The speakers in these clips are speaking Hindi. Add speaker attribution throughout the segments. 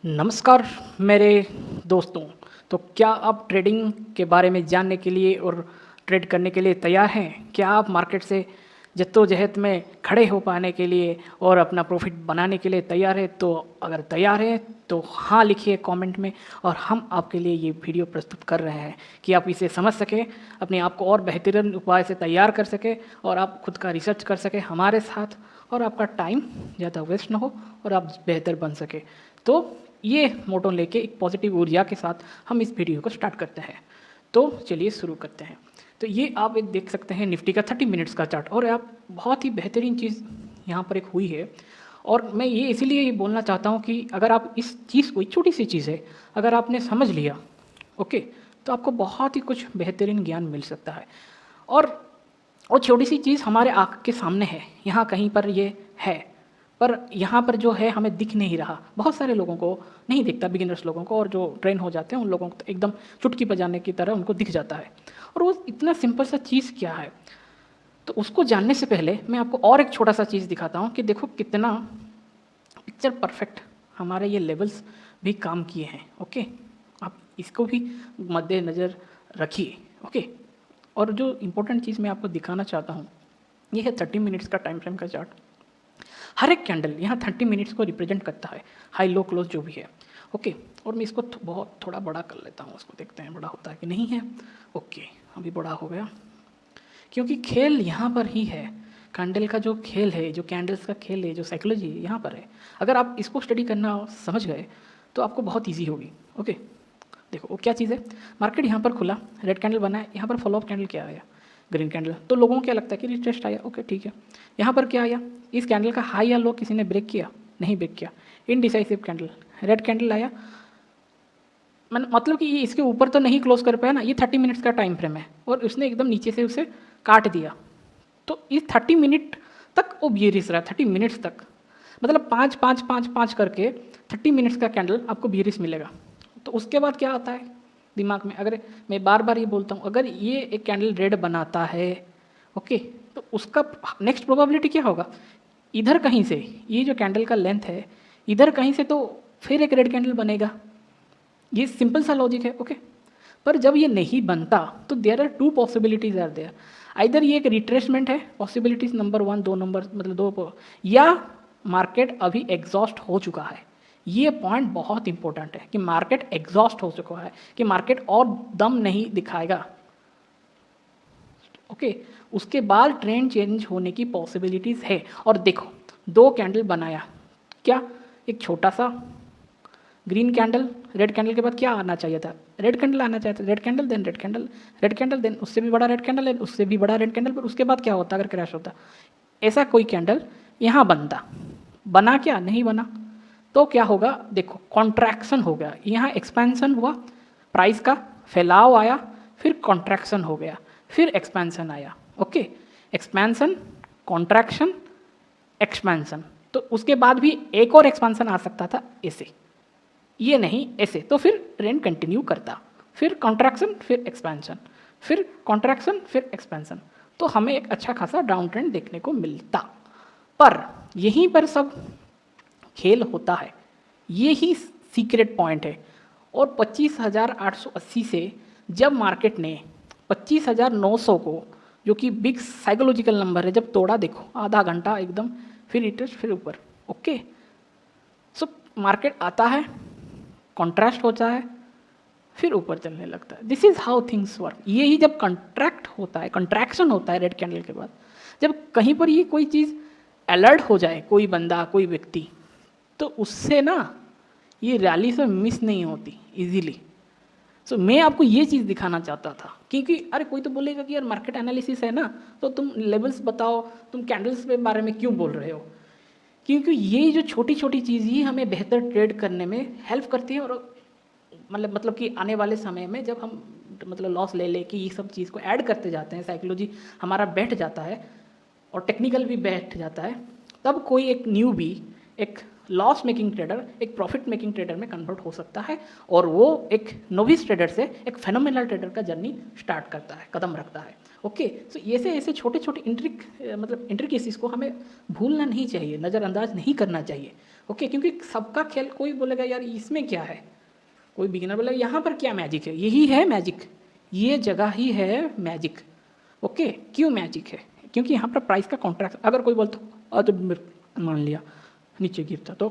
Speaker 1: नमस्कार मेरे दोस्तों। तो क्या आप ट्रेडिंग के बारे में जानने के लिए और ट्रेड करने के लिए तैयार हैं? क्या आप मार्केट से जद्दोजहद में खड़े हो पाने के लिए और अपना प्रॉफिट बनाने के लिए तैयार हैं? तो अगर तैयार हैं तो हाँ लिखिए कमेंट में, और हम आपके लिए ये वीडियो प्रस्तुत कर रहे हैं कि आप इसे समझ सकें, अपने आप को और बेहतरीन उपाय से तैयार कर सकें और आप खुद का रिसर्च कर सकें हमारे साथ, और आपका टाइम ज़्यादा वेस्ट ना हो और आप बेहतर बन सके। तो ये मोटो लेके एक पॉजिटिव ऊर्जा के साथ हम इस वीडियो को स्टार्ट करते हैं। तो चलिए शुरू करते हैं। तो ये आप एक देख सकते हैं निफ्टी का 30 मिनट्स का चार्ट, और आप बहुत ही बेहतरीन चीज़ यहाँ पर एक हुई है। और मैं ये इसीलिए ये बोलना चाहता हूँ कि अगर आप इस चीज़ को, छोटी सी चीज़ है, अगर आपने समझ लिया ओके, तो आपको बहुत ही कुछ बेहतरीन ज्ञान मिल सकता है। और वो छोटी सी चीज़ हमारे आँख के सामने है, यहाँ कहीं पर ये है, पर यहाँ पर जो है हमें दिख नहीं रहा। बहुत सारे लोगों को नहीं दिखता, बिगिनर्स लोगों को, और जो ट्रेन हो जाते हैं उन लोगों को तो एकदम चुटकी बजाने की तरह उनको दिख जाता है। और वो इतना सिंपल सा चीज़ क्या है, तो उसको जानने से पहले मैं आपको और एक छोटा सा चीज़ दिखाता हूँ कि देखो कितना पिक्चर परफेक्ट हमारे ये लेवल्स भी काम किए हैं। ओके, आप इसको भी मद्देनज़र रखिए। ओके, और जो इम्पोर्टेंट चीज़ मैं आपको दिखाना चाहता हूँ, ये है 30 मिनट्स का टाइम फ्रेम का चार्ट। हर एक कैंडल यहाँ 30 मिनट्स को रिप्रेजेंट करता है, हाई लो क्लोज जो भी है। ओके, और मैं इसको बहुत थोड़ा बड़ा कर लेता हूँ, उसको देखते हैं बड़ा होता है कि नहीं है। ओके, अभी बड़ा हो गया, क्योंकि खेल यहाँ पर ही है। कैंडल का जो खेल है, जो कैंडल्स का खेल है, जो साइकोलॉजी यहाँ पर है, अगर आप इसको स्टडी करना समझ गए तो आपको बहुत ईजी होगी। ओके, देखो वो क्या चीज़ है, मार्केट यहाँ पर खुला, रेड कैंडल बना है, यहाँ पर फॉलो अप कैंडल क्या आया, ग्रीन कैंडल। तो लोगों को क्या लगता है कि रिटेस्ट आया, ओके ठीक है। यहाँ पर क्या आया, इस कैंडल का हाई या लो किसी ने ब्रेक किया? नहीं ब्रेक किया। इनडिसाइसिव कैंडल, रेड कैंडल आया, मतलब कि ये इसके ऊपर तो नहीं क्लोज कर पाया ना, ये 30 मिनट्स का टाइम फ्रेम है और उसने एकदम नीचे से उसे काट दिया। तो इस 30 मिनट तक वो बियरिश रहा, 30 मिनट्स तक, मतलब 5 करके 30 मिनट्स का कैंडल आपको बियरिश मिलेगा। तो उसके बाद क्या आता है दिमाग में, अगर मैं बार बार ये बोलता हूँ, अगर ये एक कैंडल रेड बनाता है ओके, तो उसका नेक्स्ट प्रोबेबिलिटी क्या होगा, इधर कहीं से, ये जो कैंडल का लेंथ है इधर कहीं से तो फिर एक रेड कैंडल बनेगा। ये सिंपल सा लॉजिक है। ओके, पर जब ये नहीं बनता तो there are two possibilities are there, either ये एक रिट्रेसमेंट है, पॉसिबिलिटीज नंबर 1, 2 नंबर मतलब 2, या मार्केट अभी एग्जॉस्ट हो चुका है। ये पॉइंट बहुत इंपॉर्टेंट है कि मार्केट एग्जॉस्ट हो चुका है, कि मार्केट और दम नहीं दिखाएगा। ओके, उसके बाद ट्रेंड चेंज होने की पॉसिबिलिटीज है। और देखो, दो कैंडल बनाया, क्या एक छोटा सा ग्रीन कैंडल, रेड कैंडल के बाद क्या आना चाहिए था, रेड कैंडल आना चाहिए था, red candle then red candle, red candle then उससे भी बड़ा रेड कैंडल है, उससे भी बड़ा रेड कैंडल, पर उसके बाद क्या होता अगर क्रैश होता, ऐसा कोई कैंडल यहाँ बनता, बना क्या, नहीं बना। तो क्या होगा, देखो कॉन्ट्रैक्शन हो गया, यहाँ एक्सपेंशन हुआ, प्राइस का फैलाव आया, फिर कॉन्ट्रैक्शन हो गया, फिर एक्सपेंशन आया। ओके, एक्सपेंशन, कॉन्ट्रैक्शन, एक्सपेंशन, तो उसके बाद भी एक और एक्सपेंशन आ सकता था ऐसे, ये नहीं ऐसे, तो फिर ट्रेंड कंटिन्यू करता, फिर कॉन्ट्रैक्शन, फिर एक्सपेंशन, फिर कॉन्ट्रैक्शन, फिर एक्सपेंशन, तो हमें एक अच्छा खासा डाउन ट्रेंड देखने को मिलता। पर यहीं पर सब खेल होता है, ये ही सीक्रेट पॉइंट है। और 25,880 से जब मार्केट ने 25,900 को, जो कि बिग साइकोलॉजिकल नंबर है, जब तोड़ा, देखो आधा घंटा एकदम, फिर रिट्रेस, फिर ऊपर। ओके, सो मार्केट आता है, कॉन्ट्रास्ट होता है, फिर ऊपर चलने लगता है। This is how things work. ये ही जब कंट्रैक्ट होता है, कंट्रैक्शन होता है रेड कैंडल के बाद, जब कहीं पर ये कोई चीज़ अलर्ट हो जाए, कोई बंदा, कोई व्यक्ति, तो उससे ना ये रैली से मिस नहीं होती इजीली। सो मैं आपको ये चीज़ दिखाना चाहता था, क्योंकि अरे कोई तो बोलेगा कि यार मार्केट एनालिसिस है ना, तो तुम लेवल्स बताओ, तुम कैंडल्स के बारे में क्यों बोल रहे हो। क्योंकि ये जो छोटी छोटी चीज़ ही हमें बेहतर ट्रेड करने में हेल्प करती है, और मतलब कि आने वाले समय में जब हम मतलब लॉस ले कि ये सब चीज़ को ऐड करते जाते हैं, साइकोलॉजी हमारा बैठ जाता है और टेक्निकल भी बैठ जाता है, तब कोई एक न्यू भी एक लॉस मेकिंग ट्रेडर एक प्रॉफिट मेकिंग ट्रेडर में कन्वर्ट हो सकता है, और वो एक नोविस ट्रेडर से एक फेनोमेनल ट्रेडर का जर्नी स्टार्ट करता है, कदम रखता है। ओके, सो ऐसे ऐसे छोटे छोटे इंट्रिकेसीज को हमें भूलना नहीं चाहिए, नज़रअंदाज नहीं करना चाहिए। ओके, क्योंकि सबका खेल, कोई बोलेगा यार इसमें क्या है, कोई बिगिनर बोलेगा यहाँ पर क्या मैजिक है, यही है मैजिक, ये जगह ही है मैजिक। ओके, क्यों मैजिक है? क्योंकि यहाँ पर प्राइस का कॉन्ट्रैक्ट, अगर कोई बोलता तो मान लिया नीचे गिरता तो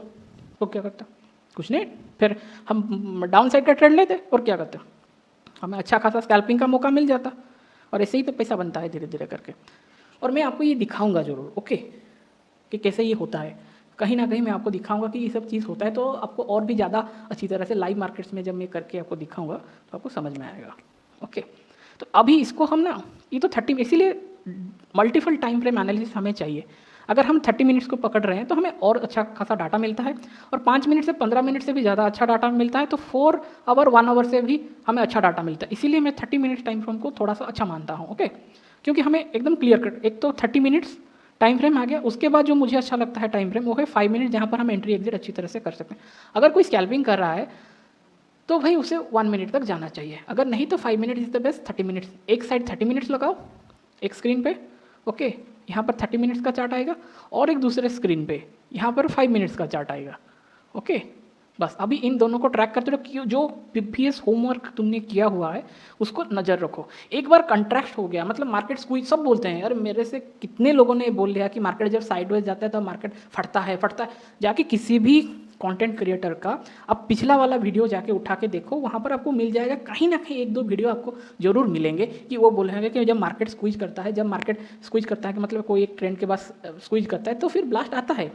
Speaker 1: क्या करता? कुछ नहीं, फिर हम डाउन साइड का ट्रेड लेते और क्या करते, हमें अच्छा खासा स्कैल्पिंग का मौका मिल जाता, और ऐसे ही तो पैसा बनता है धीरे धीरे करके। और मैं आपको ये दिखाऊंगा ज़रूर, ओके, कि कैसे ये होता है, कहीं ना कहीं मैं आपको दिखाऊंगा कि ये सब चीज़ होता है, तो आपको और भी ज़्यादा अच्छी तरह से लाइव मार्केट्स में जब मैं करके आपको दिखाऊंगा तो आपको समझ में आएगा। ओके, तो अभी इसको हम ना, ये तो 30, इसीलिए मल्टीपल टाइम फ्रेम एनालिसिस हमें चाहिए। अगर हम 30 मिनट्स को पकड़ रहे हैं तो हमें और अच्छा खासा डाटा मिलता है, और 5 मिनट से 15 मिनट से भी ज़्यादा अच्छा डाटा मिलता है, तो 4 आवर 1 आवर से भी हमें अच्छा डाटा मिलता है। इसीलिए मैं 30 मिनट्स टाइम फ्रेम को थोड़ा सा अच्छा मानता हूँ। ओके, क्योंकि हमें एकदम क्लियर कट, एक तो 30 मिनट्स टाइम फ्रेम आ गया, उसके बाद जो मुझे अच्छा लगता है टाइम फ्रेम वो है 5 मिनट, जहाँ पर हम एंट्री एग्जिट अच्छी तरह से कर सकते हैं। अगर कोई स्कैल्पिंग कर रहा है तो भाई उसे 1 मिनट तक जाना चाहिए, अगर नहीं तो 5 minute is the best. 30 minutes, एक साइड 30 मिनट्स लगाओ एक स्क्रीन पे, ओके, यहाँ पर 30 मिनट्स का चार्ट आएगा, और एक दूसरे स्क्रीन पे यहाँ पर 5 मिनट्स का चार्ट आएगा। ओके, बस अभी इन दोनों को ट्रैक करते रहो कि जो प्रीवियस होमवर्क तुमने किया हुआ है उसको नज़र रखो। एक बार कंट्रैक्ट हो गया, मतलब मार्केट स्क्वीज, सब बोलते हैं यार, मेरे से कितने लोगों ने बोल लिया कि मार्केट जब साइडवेज जाता है तो मार्केट फटता है। जाके किसी भी कंटेंट क्रिएटर का आप पिछला वाला वीडियो जाके उठा के देखो, वहाँ पर आपको मिल जाएगा, कहीं ना कहीं एक दो वीडियो आपको जरूर मिलेंगे कि वो बोलेंगे कि जब मार्केट स्क्वीज करता है, जब मार्केट स्क्वीज करता है कि मतलब कोई एक ट्रेंड के बाद स्क्वीज करता है तो फिर ब्लास्ट आता है,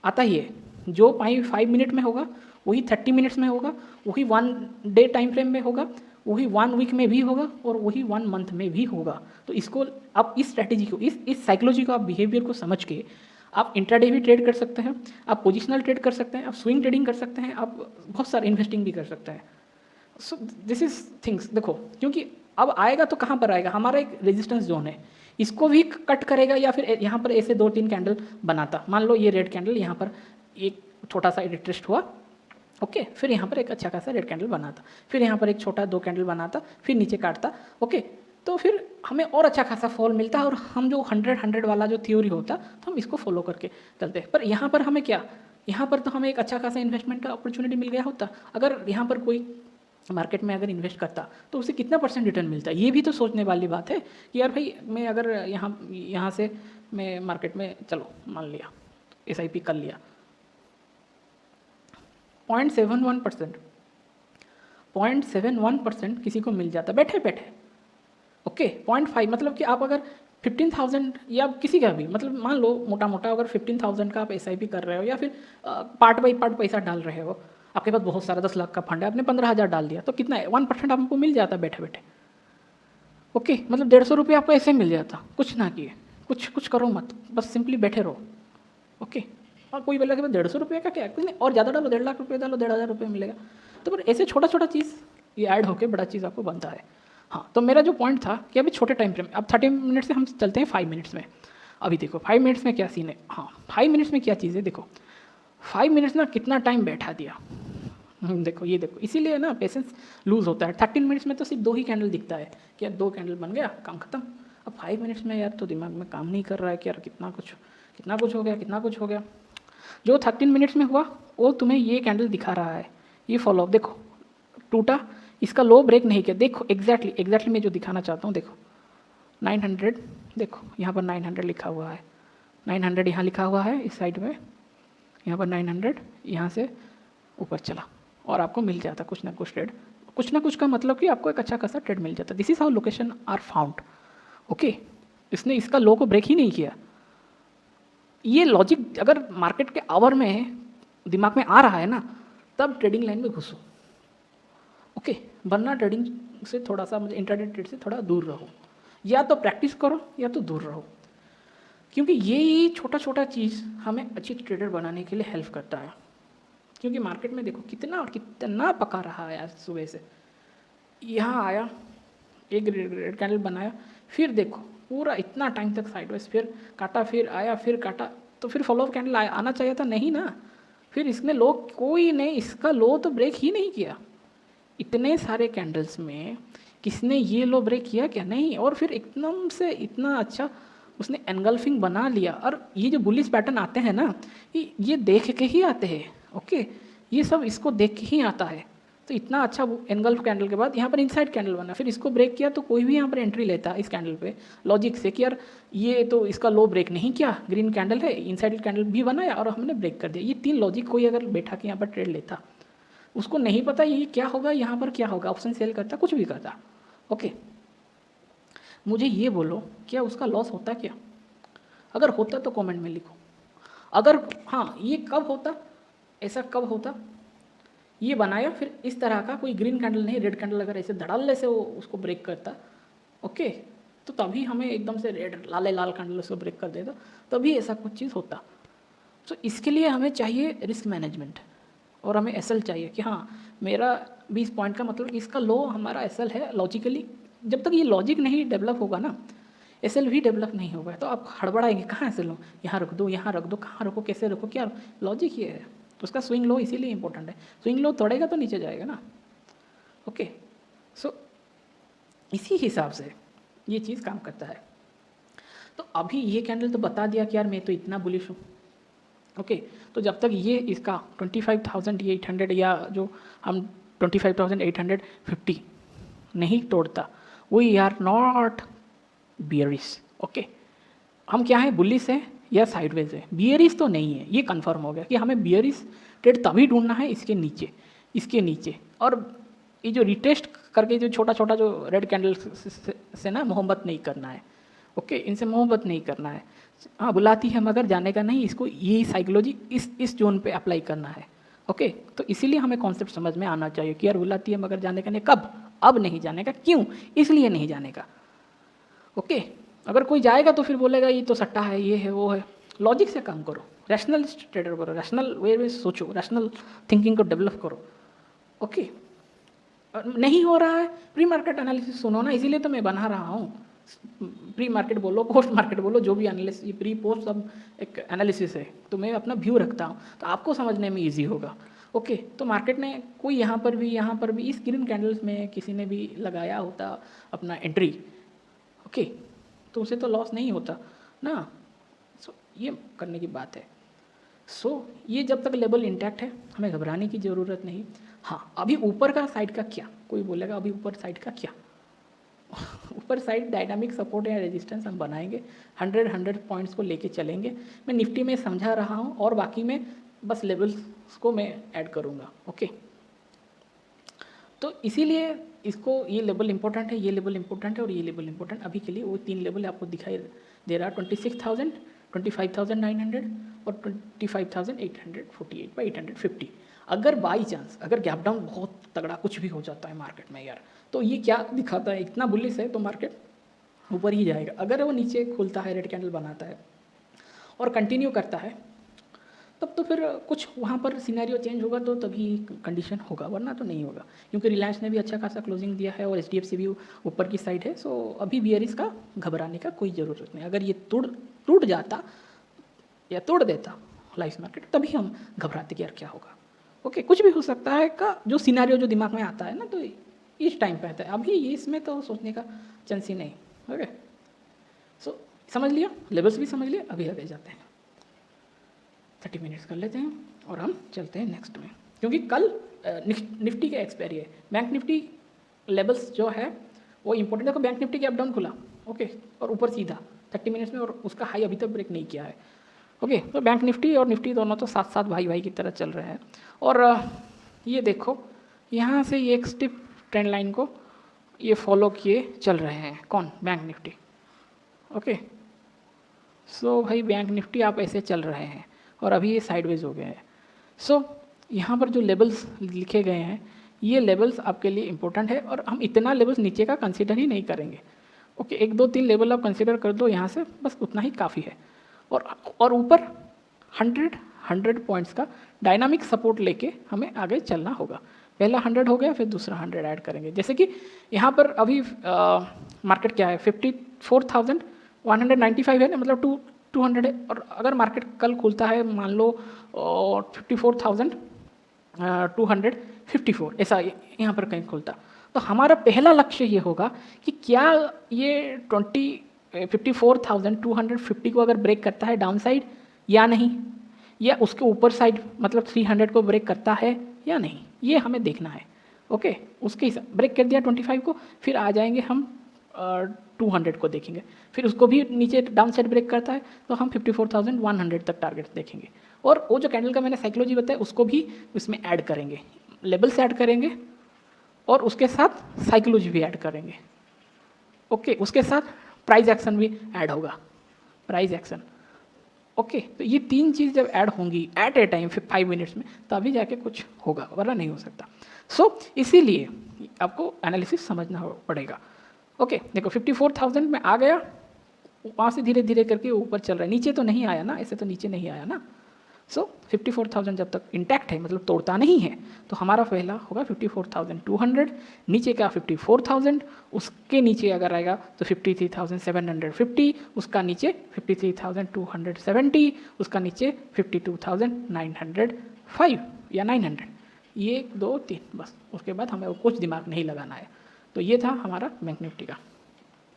Speaker 1: आता ही है। जो 5 मिनट में होगा वही 30 मिनट्स में होगा, वही 1 डे टाइम फ्रेम में होगा, वही 1 वीक में भी होगा, और वही 1 मंथ में भी होगा। तो इसको आप इस स्ट्रैटेजी को, इस साइकोलॉजी को, आप बिहेवियर को समझ के आप इंट्राडे भी ट्रेड कर सकते हैं, आप पोजिशनल ट्रेड कर सकते हैं, आप स्विंग ट्रेडिंग कर सकते हैं, आप बहुत सारे इन्वेस्टिंग भी कर सकते हैं। सो दिस इज थिंग्स, देखो, क्योंकि अब आएगा तो कहाँ पर आएगा, हमारा एक रेजिस्टेंस जोन है, इसको भी कट करेगा, या फिर यहाँ पर ऐसे 2-3 कैंडल बनाता, मान लो ये रेड कैंडल यहाँ पर एक छोटा सा रिट्रेस्ट हुआ, ओके, फिर यहाँ पर एक अच्छा खासा रेड कैंडल बनाता, फिर यहाँ पर एक छोटा 2 कैंडल बनाता, फिर नीचे काटता, ओके, तो फिर हमें और अच्छा खासा फॉल मिलता, और हम जो 100 वाला जो थ्योरी होता तो हम इसको फॉलो करके चलते। पर यहाँ पर हमें क्या, यहाँ पर तो हमें एक अच्छा खासा इन्वेस्टमेंट का अपॉर्चुनिटी मिल गया होता। अगर यहाँ पर कोई मार्केट में अगर इन्वेस्ट करता तो उसे कितना % रिटर्न मिलता है, ये भी तो सोचने वाली बात है कि यार भाई मैं अगर यहाँ से मैं मार्केट में, चलो मान लिया SIP कर लिया, 0.71% किसी को मिल जाता बैठे बैठे, ओके, 0.5, मतलब कि आप अगर 15,000 या किसी का भी, मतलब मान लो मोटा मोटा अगर 15,000 का आप SIP कर रहे हो, या फिर पार्ट बाई पार्ट पैसा डाल रहे हो, आपके पास बहुत सारा 10 लाख का फंड है, आपने 15,000 डाल दिया, तो कितना है, 1% आपको मिल जाता बैठे बैठे। ओके, मतलब 150 रुपये आपको ऐसे मिल जाता, कुछ ना किए, कुछ करो मत, बस सिंपली बैठे रहो। ओके, और कोई बोला कि 150 रुपये का क्या, कुछ नहीं, और ज़्यादा डालो, 1.5 लाख रुपये डालो, 1,500 रुपये मिलेगा। तो पर ऐसे छोटा छोटा चीज़ ये ऐड होकर बड़ा चीज़ आपको बनता है। हाँ, तो मेरा जो पॉइंट था कि अभी छोटे टाइम फ्रेम, अब 30 मिनट से हम चलते हैं 5 मिनट्स में। अभी देखो 5 मिनट्स में क्या सीन है, हाँ 5 मिनट्स में क्या चीज़ है, देखो 5 मिनट्स ना कितना टाइम बैठा दिया। देखो ये देखो, इसीलिए ना पेशेंस लूज होता है। 30 मिनट्स में तो सिर्फ 2 ही कैंडल दिखता है कि यार 2 कैंडल बन गया, काम खत्म। अब 5 मिनट्स में यार तो दिमाग में काम नहीं कर रहा है कि यार कितना कुछ हो गया, कितना कुछ हो गया। जो 13 मिनट्स में हुआ वो तुम्हें ये कैंडल दिखा रहा है, ये फॉलो अप देखो, टूटा, इसका लो ब्रेक नहीं किया, देखो एग्जैक्टली मैं जो दिखाना चाहता हूँ, देखो 900, देखो यहाँ पर 900 लिखा हुआ है, 900 यहाँ लिखा हुआ है इस साइड में, यहाँ पर 900 यहाँ से ऊपर चला और आपको मिल जाता कुछ ना कुछ ट्रेड, कुछ ना कुछ का मतलब कि आपको एक अच्छा खासा ट्रेड मिल जाता। This is how location are found. Okay, इसने इसका लो को ब्रेक ही नहीं किया। ये लॉजिक अगर मार्केट के आवर में दिमाग में आ रहा है ना, तब ट्रेडिंग लाइन में घुसो। ओके, वरना ट्रेडिंग से थोड़ा सा, मतलब इंट्राडे ट्रेड से थोड़ा दूर रहो, या तो प्रैक्टिस करो या तो दूर रहो, क्योंकि ये छोटा छोटा चीज़ हमें अच्छी ट्रेडर बनाने के लिए हेल्प करता है। क्योंकि मार्केट में देखो कितना पका रहा है आज सुबह से, यहाँ आया एक रेड कैंडल बनाया, फिर देखो पूरा इतना टाइम तक साइडवेज, फिर काटा, फिर आया, फिर काटा, तो फिर फॉलो अप कैंडल आना चाहिए था, नहीं ना। फिर इसने लो, कोई नहीं, इसका लो तो ब्रेक ही नहीं किया। इतने सारे कैंडल्स में किसने ये लो ब्रेक किया क्या? नहीं। और फिर एकदम से इतना अच्छा उसने एनगल्फिंग बना लिया। और ये जो बुलिश पैटर्न आते हैं ना, ये देख के ही आते हैं, ओके, ये सब इसको देख के ही आता है। तो इतना अच्छा एनगल्फ कैंडल के बाद यहाँ पर इनसाइड कैंडल बना, फिर इसको ब्रेक किया, तो कोई भी यहाँ पर एंट्री लेता इस कैंडल पे लॉजिक से कि यार ये तो इसका लो ब्रेक नहीं किया, ग्रीन कैंडल है, इनसाइड कैंडल भी बनाया और हमने ब्रेक कर दिया। ये 3 लॉजिक कोई अगर बैठा के यहाँ पर ट्रेड लेता, उसको नहीं पता ये क्या होगा, यहाँ पर क्या होगा, ऑप्शन सेल करता, कुछ भी करता, ओके। मुझे ये बोलो क्या उसका लॉस होता क्या? अगर होता तो कमेंट में लिखो। अगर हाँ, ये कब होता, ऐसा कब होता, ये बनाया फिर इस तरह का कोई ग्रीन कैंडल नहीं, रेड कैंडल अगर ऐसे धड़ल्ले से वो उसको ब्रेक करता, ओके, तो तभी हमें एकदम से रेड लाले लाल कैंडल उसको ब्रेक कर देता, तभी ऐसा कुछ चीज़ होता। तो इसके लिए हमें चाहिए रिस्क मैनेजमेंट, और हमें एसएल चाहिए कि हाँ मेरा 20 पॉइंट का मतलब इसका लो हमारा एसएल है लॉजिकली। जब तक ये लॉजिक नहीं डेवलप होगा ना, एसएल भी डेवलप नहीं होगा, तो आप हड़बड़ाएंगे, कहाँ एसएल लो, यहाँ रख दो, यहाँ रख दो, कहाँ रखो, कैसे रखो, क्या लॉजिक ये है। तो उसका स्विंग लो इसीलिए इंपॉर्टेंट है, स्विंग लो तोड़ेगा तो नीचे जाएगा ना, ओके। सो इसी हिसाब से ये चीज़ काम करता है। तो अभी ये कैंडल तो बता दिया कि यार मैं तो इतना बुलिश हूँ, ओके। तो जब तक ये इसका 25,800 या जो हम 25,850 नहीं तोड़ता, we are not bearish, okay. हम क्या है, बुलिश है या साइडवेज है, बियरिश तो नहीं है, ये कंफर्म हो गया कि हमें बियरिश ट्रेड तभी ढूंढना है इसके नीचे, इसके नीचे। और ये जो रिटेस्ट करके जो छोटा छोटा जो रेड कैंडल से ना मोहब्बत नहीं करना है, ओके, इनसे मोहब्बत नहीं करना है। हाँ बुलाती है मगर जाने का नहीं, इसको यही साइकोलॉजी इस जोन पे अप्लाई करना है, ओके। तो इसीलिए हमें कॉन्सेप्ट समझ में आना चाहिए कि यार बुलाती है मगर जाने का नहीं, कब, अब नहीं जाने का, क्यों, इसलिए नहीं जाने का, ओके। अगर कोई जाएगा तो फिर बोलेगा ये तो सट्टा है, ये है, वो है। लॉजिक से काम करो, रैशनल ट्रेडर करो, रैशनल वे में सोचो, रैशनल थिंकिंग को डेवलप करो, ओके। नहीं हो रहा है, प्री मार्केट एनालिसिस सुनो ना, इसीलिए तो मैं बना रहा हूँ। प्री मार्केट बोलो, पोस्ट मार्केट बोलो, जो भी एनालिसिस, ये प्री पोस्ट सब एक एनालिसिस है, तो मैं अपना व्यू रखता हूँ, तो आपको समझने में ईजी होगा, ओके। तो मार्केट ने कोई यहाँ पर भी इस ग्रीन कैंडल्स में किसी ने भी लगाया होता अपना एंट्री, ओके, तो उसे तो लॉस नहीं होता ना। सो ये करने की बात है। सो ये जब तक लेवल इंटैक्ट है हमें घबराने की ज़रूरत नहीं। हाँ अभी ऊपर का साइड का क्या, कोई बोलेगा अभी ऊपर साइड का क्या, ऊपर साइड डायनामिक सपोर्ट या रेजिस्टेंस हम बनाएंगे, 100 पॉइंट्स को लेके चलेंगे। मैं निफ्टी में समझा रहा हूँ और बाकी में बस लेवल्स को मैं ऐड करूँगा, ओके। तो इसीलिए इसको ये लेवल इंपॉर्टेंट है, ये लेवल इंपॉर्टेंट है और ये लेवल इंपॉर्टेंट। अभी के लिए वो 3 लेवल आपको दिखाई दे रहा है, 26,000, 25,900 और 25,848 बाई 850। अगर बाई चांस अगर गैप डाउन बहुत तगड़ा कुछ भी हो जाता है मार्केट में यार, तो ये क्या दिखाता है, इतना बुलिश है तो मार्केट ऊपर ही जाएगा। अगर वो नीचे खुलता है, रेड कैंडल बनाता है और कंटिन्यू करता है, तब तो फिर कुछ वहाँ पर सिनेरियो चेंज होगा, तो तभी कंडीशन होगा, वरना तो नहीं होगा। क्योंकि रिलायंस ने भी अच्छा खासा क्लोजिंग दिया है और एचडीएफसी भी ऊपर की साइड है। सो अभी बियरिश का घबराने का कोई ज़रूरत नहीं। अगर ये टूट जाता या तोड़ देता लाइफ मार्केट, तभी हम घबराते कि यार क्या होगा, ओके। कुछ भी हो सकता है का जो सिनेरियो जो दिमाग में आता है ना, तो इस टाइम पे आता है। अभी इसमें तो सोचने का चांस ही नहीं, ओके। सो समझ लिया, लेवल्स भी समझ लिया। अभी आगे जाते हैं, 30 मिनट्स कर लेते हैं और हम चलते हैं नेक्स्ट में, क्योंकि कल निफ्टी का एक्सपायरी है। बैंक निफ्टी लेवल्स जो है वो इंपॉर्टेंट। देखो बैंक निफ्टी गैप डाउन खुला, ओके, और ऊपर सीधा 30 मिनट्स में, और उसका हाई अभी तक ब्रेक नहीं किया है, ओके। तो बैंक निफ्टी और निफ्टी दोनों तो साथ साथ भाई भाई की तरह चल रहे हैं। और ये देखो यहाँ से ये एक स्टिप ट्रेंड लाइन को ये फॉलो किए चल रहे हैं, कौन, बैंक निफ्टी, ओके। सो भाई बैंक निफ्टी आप ऐसे चल रहे हैं और अभी ये साइडवेज हो गए हैं। सो यहाँ पर जो लेवल्स लिखे गए हैं, ये लेवल्स आपके लिए इंपॉर्टेंट है और हम इतना लेवल्स नीचे का कंसीडर ही नहीं करेंगे, ओके। 1 2 3 लेवल आप कंसीडर कर दो यहाँ से, बस उतना ही काफ़ी है। और ऊपर 100 पॉइंट्स का डायनामिक सपोर्ट लेके हमें आगे चलना होगा। पहला 100 हो गया, फिर दूसरा 100 ऐड करेंगे। जैसे कि यहाँ पर अभी मार्केट क्या है, 54,195 है ना, मतलब 200 है। और अगर मार्केट कल खुलता है मान लो 54,254, ऐसा यहाँ पर कहीं खुलता, तो हमारा पहला लक्ष्य ये होगा कि क्या ये 20 54,250 को अगर ब्रेक करता है डाउन साइड या नहीं, या उसके ऊपर साइड मतलब 300 को ब्रेक करता है या नहीं, ये हमें देखना है। ओके, उसके हिसाब ब्रेक कर दिया 25 को, फिर आ जाएंगे हम 200 को देखेंगे, फिर उसको भी नीचे डाउन साइड ब्रेक करता है तो हम 54,100 तक टारगेट देखेंगे। और वो जो कैंडल का मैंने साइकोलॉजी बताया उसको भी इसमें ऐड करेंगे, लेवल्स ऐड करेंगे और उसके साथ साइकोलॉजी भी ऐड करेंगे। ओके, उसके साथ प्राइस एक्शन भी ऐड होगा, प्राइस एक्शन। ओके, तो ये तीन चीज़ जब ऐड होंगी एट ए टाइम 5 मिनट्स में, तभी जाके कुछ होगा, वरना नहीं हो सकता। सो इसीलिए आपको एनालिसिस समझना पड़ेगा। ओके, देखो 54,000 में आ गया, वहाँ से धीरे धीरे करके ऊपर चल रहा है, नीचे तो नहीं आया ना, ऐसे तो नीचे नहीं आया ना। सो 54,000 जब तक इंटैक्ट है, मतलब तोड़ता नहीं है, तो हमारा पहला होगा 54,200, नीचे का 54,000, उसके नीचे अगर आएगा तो 53,750, उसका नीचे 53,270, उसका नीचे 52,905 या 900, ये 1 2 3 बस, उसके बाद हमें कुछ दिमाग नहीं लगाना है। तो ये था हमारा बैंक निफ्टी का।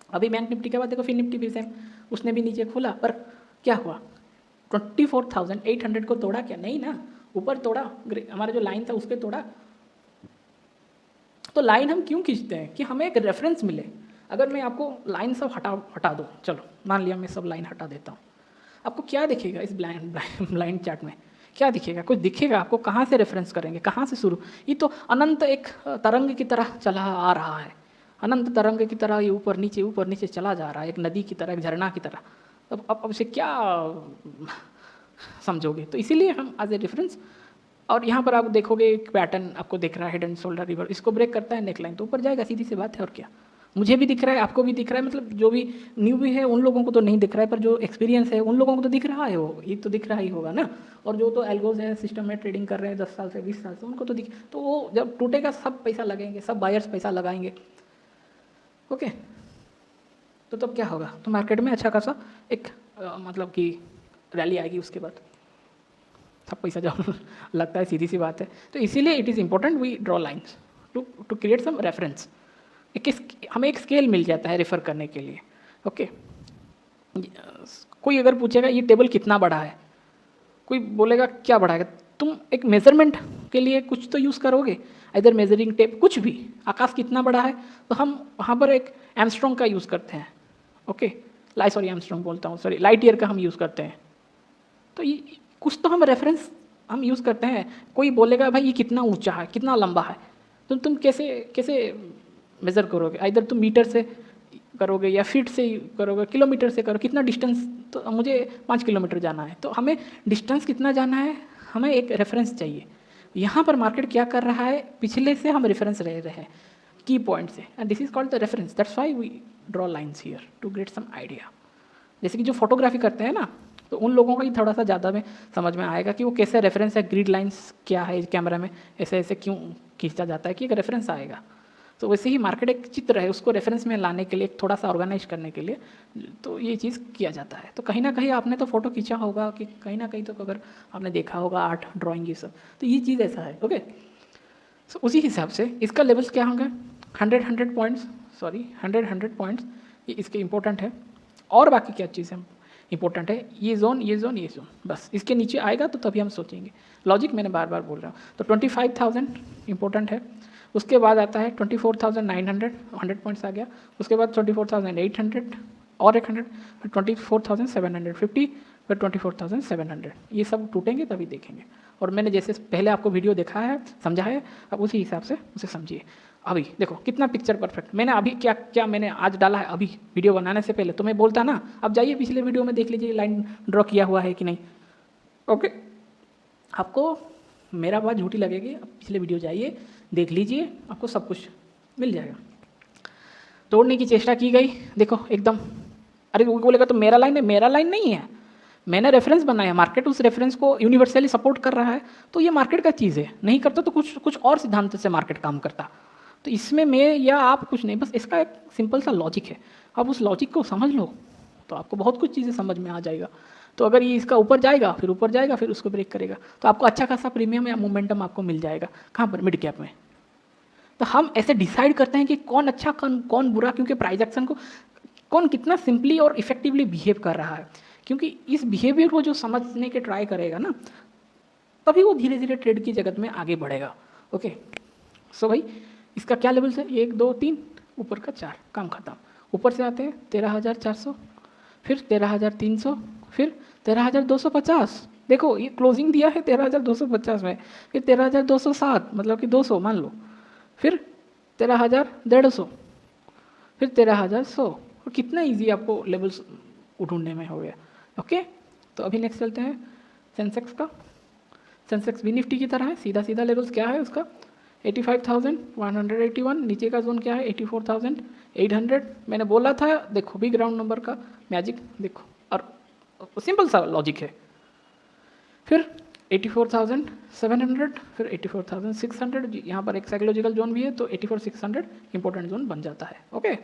Speaker 1: अभी बैंक निफ्टी के बाद देखो फिर निफ्टी भी सेम, उसने भी नीचे खोला, पर क्या हुआ, 24,800 को तोड़ा क्या? नहीं ना, ऊपर तोड़ा, हमारा जो लाइन था उसके तोड़ा। तो लाइन हम क्यों खींचते हैं? कि हमें एक रेफरेंस मिले। अगर मैं आपको लाइन सब हटा दूँ, चलो मान लिया मैं सब लाइन हटा देता हूँ, आपको क्या दिखेगा इस ब्लाइंड चार्ट में? क्या दिखेगा? कुछ दिखेगा आपको? कहाँ से रेफरेंस करेंगे, कहाँ से शुरू? ये तो अनंत एक तरंग की तरह चला आ रहा है, अनंत तरंग की तरह ये ऊपर नीचे चला जा रहा है, एक नदी की तरह, एक झरना की तरह। अब इसे क्या समझोगे? तो इसीलिए हम एज ए डिफरेंस, और यहाँ पर आप देखोगे एक पैटर्न आपको दिख रहा है, हेड एंड शोल्डर रिवर, इसको ब्रेक करता है नेकलाइन तो ऊपर जाएगा, सीधी सी बात है। और क्या, मुझे भी दिख रहा है, आपको भी दिख रहा है, मतलब जो भी न्यू भी है उन लोगों को तो नहीं दिख रहा है, पर जो एक्सपीरियंस है उन लोगों को तो दिख रहा है, वो ये तो दिख रहा ही होगा ना। और जो तो एल्गोज है, सिस्टम में ट्रेडिंग कर रहे हैं 10 साल से 20 साल से, उनको तो दिख, तो वो जब टूटेगा सब पैसा लगेंगे, सब बायर्स पैसा लगाएंगे। ओके, तो तब क्या होगा? तो मार्केट में अच्छा खासा एक मतलब कि रैली आएगी, उसके बाद सब पैसा जब लगता है, सीधी सी बात है। तो इसीलिए it is important we draw lines to create some reference. हमें एक स्केल मिल जाता है रेफ़र करने के लिए। ओके, कोई अगर पूछेगा ये टेबल कितना बड़ा है, कोई बोलेगा क्या बड़ा है, तुम एक मेजरमेंट के लिए कुछ तो यूज़ करोगे, इधर मेजरिंग टेप, कुछ भी। आकाश कितना बड़ा है, तो हम वहाँ पर एक एमस्ट्रॉन्ग का यूज़ करते हैं। ओके, एमस्ट्रॉन्ग बोलता हूँ, सॉरी, लाइट ईयर का हम यूज़ करते हैं। तो ये कुछ तो हम रेफरेंस हम यूज़ करते हैं। कोई बोलेगा भाई ये कितना ऊंचा है, कितना लंबा है, तो तुम कैसे मेज़र करोगे? इधर तुम मीटर से करोगे या फीट से करोगे, किलोमीटर से करो, कितना डिस्टेंस, तो मुझे 5 किलोमीटर जाना है, तो हमें डिस्टेंस कितना जाना है, हमें एक रेफरेंस चाहिए। यहाँ पर मार्केट क्या कर रहा है, पिछले से हम रेफरेंस ले रहे हैं की पॉइंट से, and this is called the reference. That's why we draw lines here to get some idea. जैसे कि जो फोटोग्राफी करते हैं ना, तो उन लोगों का ही थोड़ा सा ज़्यादा में समझ में आएगा कि वो कैसे रेफरेंस है, ग्रिड लाइंस क्या है कैमरा में, ऐसे क्यों खींचा जाता है कि एक रेफरेंस आएगा। तो वैसे ही मार्केट एक चित्र है, उसको रेफरेंस में लाने के लिए, थोड़ा सा ऑर्गेनाइज करने के लिए, तो ये चीज़ किया जाता है। तो कहीं ना कहीं आपने तो फोटो खींचा होगा, कि कहीं ना कहीं तो अगर आपने देखा होगा आर्ट, ड्राइंग, ये सब, तो ये चीज़ ऐसा है। ओके, सो उसी हिसाब से इसका लेवल्स क्या होंगे, 100 पॉइंट्स, सॉरी 100 पॉइंट्स, ये इसके इंपॉर्टेंट है। और बाकी क्या चीज़ है इंपॉर्टेंट है, ये जोन, ये जोन, ये जोन, बस इसके नीचे आएगा तो तभी हम सोचेंगे। लॉजिक मैंने बार बार बोल रहा हूँ। तो 25,000 इंपॉर्टेंट है, उसके बाद आता है 24,900, 100 पॉइंट्स आ गया, उसके बाद 24,800 और 100, 24,750, फिर 24,700, ये सब टूटेंगे तभी देखेंगे। और मैंने जैसे पहले आपको वीडियो देखा है, समझा है, अब उसी हिसाब से उसे समझिए। अभी देखो कितना पिक्चर परफेक्ट, मैंने अभी क्या मैंने आज डाला है, अभी वीडियो बनाने से पहले तो मैं बोलता ना, अब जाइए पिछले वीडियो में देख लीजिए लाइन ड्रॉ किया हुआ है कि नहीं। ओके, आपको मेरा बात झूठी लगेगी, अब पिछले वीडियो जाइए, देख लीजिए, आपको सब कुछ मिल जाएगा। तोड़ने की चेष्टा की गई, देखो एकदम, अरे वो बोलेगा तो मेरा लाइन है, मेरा लाइन नहीं है, मैंने रेफरेंस बनाया, मार्केट उस रेफरेंस को यूनिवर्सली सपोर्ट कर रहा है, तो ये मार्केट का चीज़ है। नहीं करता तो कुछ और सिद्धांत से मार्केट काम करता। तो इसमें मैं या आप कुछ नहीं, बस इसका एक सिंपल सा लॉजिक है, आप उस लॉजिक को समझ लो तो आपको बहुत कुछ चीज़ें समझ में आ जाएगा। तो अगर ये इसका ऊपर जाएगा, फिर ऊपर जाएगा, फिर उसको ब्रेक करेगा, तो आपको अच्छा खासा प्रीमियम या मोमेंटम आपको मिल जाएगा। कहाँ पर? मिड कैप में। तो हम ऐसे डिसाइड करते हैं कि कौन अच्छा कौन बुरा, क्योंकि प्राइस एक्शन को कौन कितना सिंपली और इफेक्टिवली बिहेव कर रहा है, क्योंकि इस बिहेवियर को जो समझने के ट्राई करेगा ना, तभी वो धीरे धीरे ट्रेड की जगत में आगे बढ़ेगा। ओके, सो भाई इसका क्या लेवल्स है, 1 2 3, ऊपर का 4, काम खत्म। ऊपर से आते हैं 13,400, फिर 13,300, फिर 13,250। देखो ये क्लोजिंग दिया है 13,250 में, फिर 13,207 मतलब कि 200 मान लो, फिर 13,150, फिर 13,100। और कितना इजी आपको लेवल्स ढूंढने में हो गया। ओके, तो अभी नेक्स्ट चलते हैं सेंसेक्स का। सेंसेक्स भी निफ्टी की तरह है, सीधा सीधा लेवल्स क्या है उसका, 85,181, नीचे का जोन क्या है 84,800। मैंने बोला था, देखो बिग राउंड नंबर का मैजिक देखो, और सिंपल सा लॉजिक है। फिर 84,700, फिर 84,600, यहाँ पर एक साइकोलॉजिकल जोन भी है, तो 84,600 इंपॉर्टेंट जोन बन जाता है। ओके,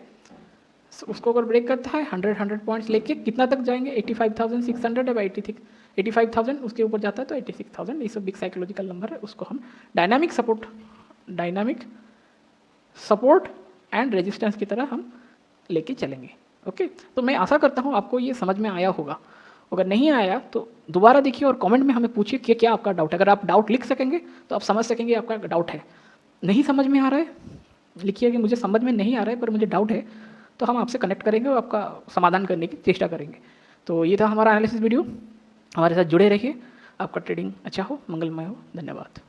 Speaker 1: उसको अगर ब्रेक करता है 100 पॉइंट्स लेके कितना तक जाएंगे, 85,600 है, 85,000 उसके ऊपर जाता है तो 86,000। ये सब बिग साइकोलॉजिकल नंबर है, उसको हम डायनामिक सपोर्ट एंड रेजिस्टेंस की तरह हम लेके चलेंगे। ओके, तो मैं आशा करता हूँ आपको ये समझ में आया होगा। अगर नहीं आया तो दोबारा देखिए और कमेंट में हमें पूछिए कि क्या आपका डाउट है। अगर आप डाउट लिख सकेंगे तो आप समझ सकेंगे आपका डाउट है। नहीं समझ में आ रहा है, लिखिए कि मुझे समझ में नहीं आ रहा है पर मुझे डाउट है, तो हम आपसे कनेक्ट करेंगे और आपका समाधान करने की चेष्टा करेंगे। तो ये था हमारा एनालिसिस वीडियो, हमारे साथ जुड़े रहिए। आपका ट्रेडिंग अच्छा हो, मंगलमय हो। धन्यवाद।